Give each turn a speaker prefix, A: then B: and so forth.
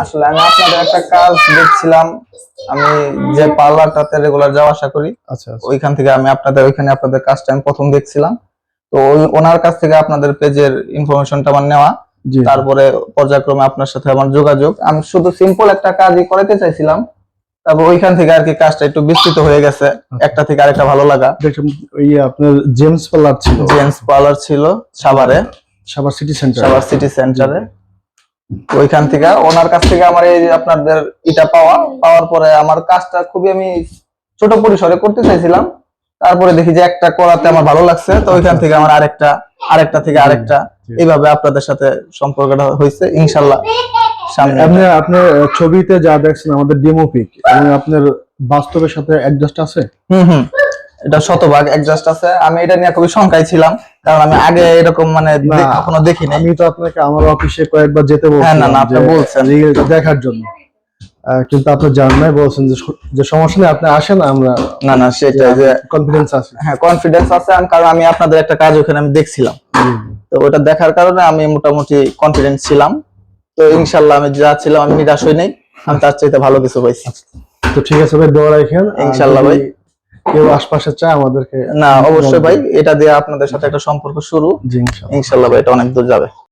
A: আসলে আমি আপনাদের একটা কাজ দেখছিলাম, আমি যে পার্লারটাতে রেগুলার যাওয়া আসা করি,
B: আচ্ছা আচ্ছা।
A: ওইখান থেকে আমি আপনাদের কাজটা আমি প্রথম দেখছিলাম। তো ওনার কাছ থেকে আপনাদের পেজের ইনফরমেশনটা আমার নেওয়া,
B: জি জি।
A: তারপরে পর্যায়ক্রমে আপনার সাথে আমার যোগাযোগ। আমি শুধু সিম্পল একটা কাজই করাতে চাইছিলাম, তারপর ওইখান থেকে আর কি কাজটা একটু বিস্তৃত হয়ে গেছে, একটা থেকে আরেকটা ভালো লাগা।
B: দেখুন, ওই আপনার জেমস পার্লার ছিল,
A: জেন্টস পার্লার ছিল সাভারে,
B: Savar city centre.
A: Savar city সেন্টারে। ওইখান থেকে ওনার কাছ থেকে আমার এই যে আপনাদের এটা পাওয়ার পরে আমার কাজটা খুবই আমি ছোট পরিসরে করতে চাইছিলাম, তারপরে দেখি যে একটা করাতে আমার ভালো লাগছে, তো ওইখান থেকে আমার আরেকটা থেকে আরেকটা, এইভাবে আপনাদের সাথে সম্পর্কটা হয়েছে ইনশাল্লাহ। সামনে
B: আপনার ছবিতে যা দেখছেন আমাদের ডেমো পিক, এবং আপনার বাস্তবের সাথে অ্যাডজাস্ট আছে।
A: হুম, এটা শতভাগ অ্যাডজাস্ট আছে। আমি এটা নিয়ে খুবই শঙ্কায় ছিলাম, কারণ আমি আগে এরকম মানে কখনো দেখিনি।
B: আমি তো আপনাকে আমার অফিসে কয়েকবার যেতে বলছি,
A: হ্যাঁ না আপনি বলছেন
B: রিয়েলটা দেখার জন্য, কিন্তু আপনি জানেন না, বলছেন যে সমস্যা নেই, আপনি আসেন, আমরা
A: না সেটাই যে
B: কনফিডেন্স আছে।
A: হ্যাঁ কনফিডেন্স আছে, কারণ আমি আপনাদের একটা কাজ ওখানে আমি দেখছিলাম, তো ওটা দেখার কারণে আমি মোটামুটি কনফিডেন্স ছিলাম। তো ইনশাল্লাহ আমি যা ছিলাম আমি নিরাশ হই নাই, আমি তার চাইতে ভালো কিছু পাইছি।
B: তো ঠিক আছে ভাই, দোয়া রাখেন
A: ইনশাল্লাহ ভাই।
B: কেউ আশপাশে চায় আমাদেরকে,
A: না অবশ্যই ভাই, এটা দিয়ে আপনাদের সাথে একটা সম্পর্ক শুরু, ইনশাল্লাহ ভাই এটা অনেক দূর যাবে।